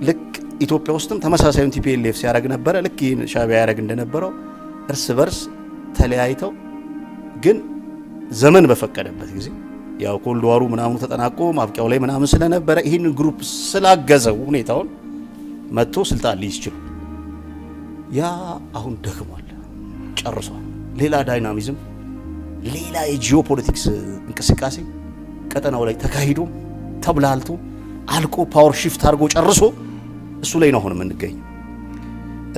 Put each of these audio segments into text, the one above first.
ልክ ኢትዮጵያ ውስጥም ተመሳሳዩን ቲፒኤልኤፍ ሲያደርግ ነበረ። ልክ ይህን ሻዕቢያ ያደርግ እንደነበረው እርስ በርስ ተለያይተው ግን ዘመን በፈቀደበት ጊዜ ያው ኮልድ ዋሩ ምናምኑ ተጠናቆ ማብቂያው ላይ ምናምን ስለነበረ ይህን ግሩፕ ስላገዘው ሁኔታውን መጥቶ ስልጣን ሊይዝ ይችላል። ያ አሁን ደክሟል፣ ጨርሷል። ሌላ ዳይናሚዝም፣ ሌላ የጂኦፖለቲክስ እንቅስቃሴ ቀጠናው ላይ ተካሂዶ ተብላልቶ አልቆ ፓወር ሺፍት አድርጎ ጨርሶ እሱ ላይ ነው አሁን የምንገኘው።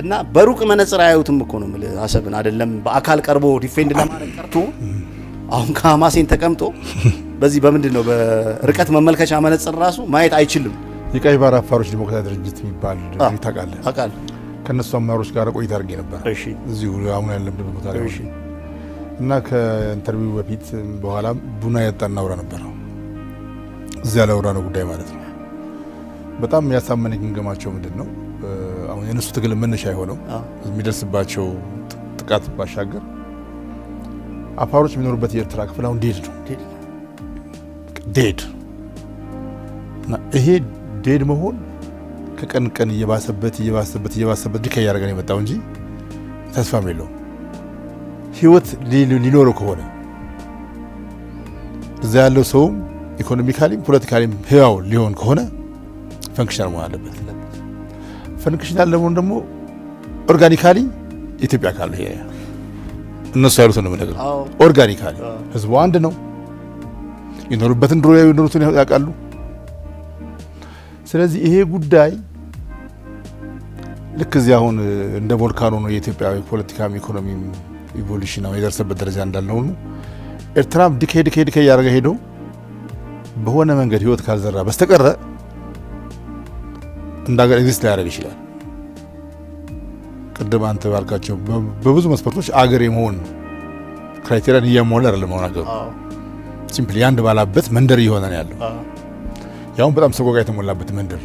እና በሩቅ መነጽር አያዩትም እኮ ነው የምልህ አሰብን አይደለም በአካል ቀርቦ ዲፌንድ ለማድረግ ቀርቶ አሁን ከሐማሴን ተቀምጦ በዚህ በምንድን ነው በርቀት መመልከቻ መነጽር ራሱ ማየት አይችልም። የቀይ ባህር አፋሮች ዲሞክራሲ ድርጅት የሚባል ታውቃለህ? አውቃለሁ። ከነሱ አመራሮች ጋር ቆይታ አድርጌ ነበር። እሺ። እዚሁ አሁን ያለበት ቦታ ላይ። እሺ። እና ከኢንተርቪው በፊት በኋላ ቡና ያጣና አውራ ነበር። እዚያ ላውራ ነው ጉዳይ ማለት ነው። በጣም ያሳመነኝ ግምገማቸው ምንድን ነው አሁን የነሱ ትግል መነሻ የሆነው የሚደርስባቸው ጥቃት ባሻገር አፋሮች የሚኖሩበት የኤርትራ ክፍል አሁን ዴድ ነው። ዴድ እና ይሄ ዴድ መሆን ከቀን ቀን እየባሰበት ዲካይ ያደረገ ነው የመጣው እንጂ ተስፋም የለውም። ህይወት ሊኖረው ከሆነ እዛ ያለው ሰውም ኢኮኖሚካሊም ፖለቲካሊም ህያው ሊሆን ከሆነ ፈንክሽናል መሆን አለበት። ፈንክሽናል ለመሆን ደግሞ ኦርጋኒካሊ ኢትዮጵያ ካለ ይሄ እነሱ ያሉት ነው ነገር ኦርጋኒካሊ ህዝቡ አንድ ነው። ይኖሩበትን ድሮ ይኖሩትን ያውቃሉ። ስለዚህ ይሄ ጉዳይ ልክ እዚህ አሁን እንደ ቮልካኖ ነው የኢትዮጵያ ፖለቲካም ኢኮኖሚም ኢቮሉሽን ነው የደረሰበት ደረጃ እንዳለው ነው። ኤርትራም ዲኬ ያደረገ ሄዶ በሆነ መንገድ ህይወት ካልዘራ በስተቀረ እንዳገር ኤግዚስት ሊያደርግ ይችላል። ቅድም አንተ ባልካቸው በብዙ መስፈርቶች አገር የመሆን ክራይቴሪያን እያሟላ አይደለም አሁን አገሩ ሲምፕሊ አንድ ባላበት መንደር እየሆነ ነው ያለው። ያውን በጣም ሰቆቃ የተሞላበት መንደር።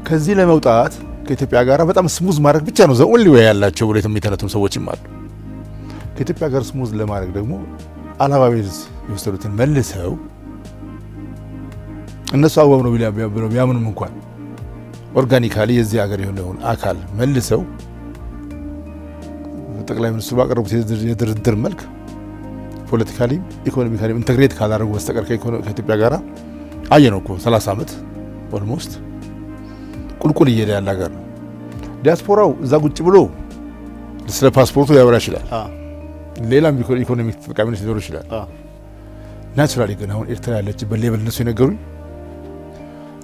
ከዚህ ለመውጣት ከኢትዮጵያ ጋር በጣም ስሙዝ ማድረግ ብቻ ነው ዘኦንሊ ወይ ያላቸው ብሎ የሚተነቱም ሰዎችም አሉ። ከኢትዮጵያ ጋር ስሙዝ ለማድረግ ደግሞ አላባቤዝ የወሰዱትን መልሰው እነሱ አዋብ ነው ብለው ቢያምኑም እንኳን ኦርጋኒካሊ የዚህ ሀገር የሆነውን አካል መልሰው ጠቅላይ ሚኒስትሩ ባቀረቡት የድርድር መልክ ፖለቲካሊ ኢኮኖሚካሊ ኢንተግሬት ካላደረጉ በስተቀር ከኢትዮጵያ ጋር አየነው እኮ 30 ዓመት ኦልሞስት ቁልቁል እየሄደ ያለ ሀገር ነው። ዲያስፖራው እዛ ቁጭ ብሎ ስለ ፓስፖርቱ ያወራ ይችላል። ሌላም ኢኮኖሚክ ተጠቃሚነት ሊኖር ይችላል። ናቹራሊ ግን አሁን ኤርትራ ያለችበት ሌቭል እነሱ የነገሩኝ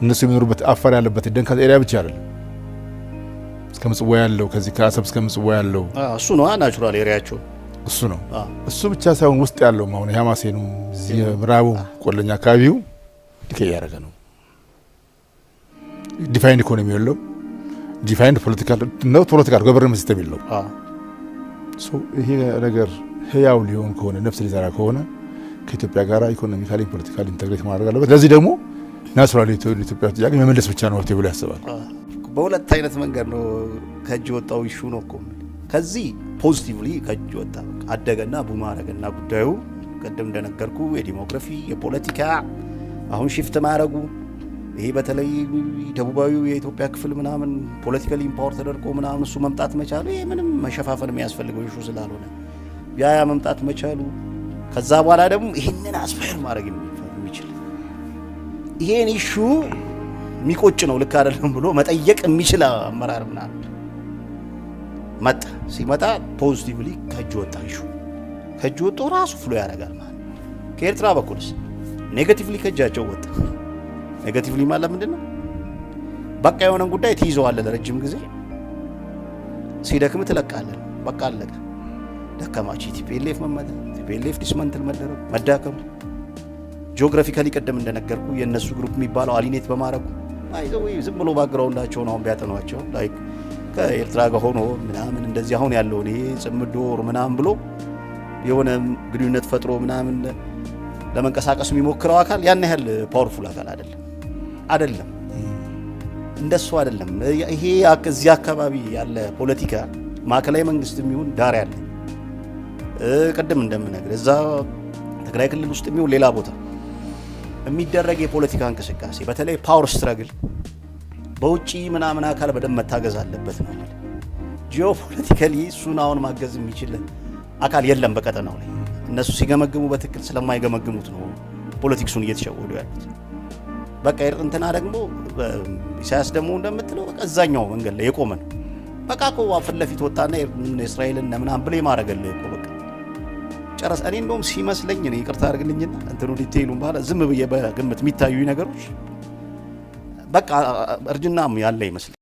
እነሱ የሚኖሩበት አፋር ያለበት ደንካ ኤሪያ ብቻ አይደለም እስከ ምጽዋ ያለው ከዚህ ከአሰብ እስከ ምጽዋ ያለው እሱ ነው ናቹራል ኤሪያቸው እሱ ነው። እሱ ብቻ ሳይሆን ውስጥ ያለው አሁን የሐማሴኑ ምዕራቡ ቆለኛ አካባቢው ዲኬ ያደረገ ነው። ዲፋይንድ ኢኮኖሚ የለው፣ ዲፋይንድ ፖለቲካል ነው፣ ፖለቲካል ገቨርንመንት ሲስተም የለው። ይሄ ነገር ህያው ሊሆን ከሆነ ነፍስ ሊዘራ ከሆነ ከኢትዮጵያ ጋር ኢኮኖሚካሊ ፖለቲካሊ ኢንተግሬት ማድረግ አለበት። ለዚህ ደግሞ ናቹራሊ ኢትዮጵያ ጥያቄ መመለስ ብቻ ነው ብሎ ያስባል። በሁለት አይነት መንገድ ነው ከእጅ ወጣው ኢሹ ነው እኮ ከዚህ ፖዚቲቭሊ ከእጅ ወጣ አደገና ቡማ አረገና ጉዳዩ ቀደም እንደነገርኩ የዲሞግራፊ የፖለቲካ አሁን ሺፍት ማድረጉ ይሄ በተለይ ደቡባዊው የኢትዮጵያ ክፍል ምናምን ፖለቲካሊ ኢምፓወር ተደርጎ ምናምን እሱ መምጣት መቻሉ ይሄ ምንም መሸፋፈን የሚያስፈልገው ኢሹ ስላልሆነ ያ መምጣት መቻሉ ከዛ በኋላ ደግሞ ይሄንን አስፋይር ማድረግ የሚችል ይሄን ኢሹ የሚቆጭ ነው ልክ አይደለም ብሎ መጠየቅ የሚችል አመራር ምናምን መጣ። ሲመጣ ፖዚቲቭሊ ከእጅ ወጣ ኢሹ ከእጅ ወጥቶ ራሱ ፍሎ ያደርጋል ማለት ከኤርትራ በኩልስ ኔጋቲቭሊ ከእጃቸው ወጣ። ኔጋቲቭሊ ማለት ምንድን ነው? በቃ የሆነን ጉዳይ ትይዘዋለህ ለረጅም ጊዜ ሲደክም ትለቃለህ። በቃ አለቀ። ደከማች ቲፒኤልኤፍ መመታ ቲፒኤልኤፍ ዲስመንትል መዳከሙ ጂኦግራፊካሊ ቀደም እንደነገርኩ የነሱ ግሩፕ የሚባለው አሊኔት በማድረጉ አይዘው ዝም ብሎ ባግራውንዳቸው ነው ቢያጠኗቸው ላይክ ከኤርትራ ጋር ሆኖ ምናምን እንደዚህ አሁን ያለው ይሄ ጽምዶ ወር ምናምን ብሎ የሆነ ግንኙነት ፈጥሮ ምናምን ለመንቀሳቀስ የሚሞክረው አካል ያን ያህል ፓወርፉል አካል አይደለም። እንደሱ አይደለም። ይሄ እዚህ አካባቢ ያለ ፖለቲካ ማዕከላዊ መንግስት የሚሆን ዳር ያለ ቀደም እንደምነግር እዛ ትግራይ ክልል ውስጥ የሚሆን ሌላ ቦታ የሚደረግ የፖለቲካ እንቅስቃሴ በተለይ ፓወር ስትራግል በውጪ ምናምን አካል በደንብ መታገዝ አለበት ነው ማለት። ጂኦፖለቲካሊ እሱን አሁን ማገዝ የሚችል አካል የለም በቀጠናው ላይ። እነሱ ሲገመግሙ በትክክል ስለማይገመግሙት ነው ፖለቲክሱን እየተሸወዱ ያሉት። በቃ እንትና ደግሞ ኢሳያስ ደግሞ እንደምትለው በቃ እዛኛው መንገድ ላይ የቆመ ነው። በቃ እኮ ፊት ለፊት ወጣና እስራኤልን ምናምን ብለ ማረገልህ እኮ በቃ ጨረስ። እኔ እንደውም ሲመስለኝ ነው ይቅርታ አድርግልኝና እንትኑ ዲቴይሉን ባለ ዝም ብዬ በግምት የሚታዩ ነገሮች በቃ እርጅናም ያለ ይመስል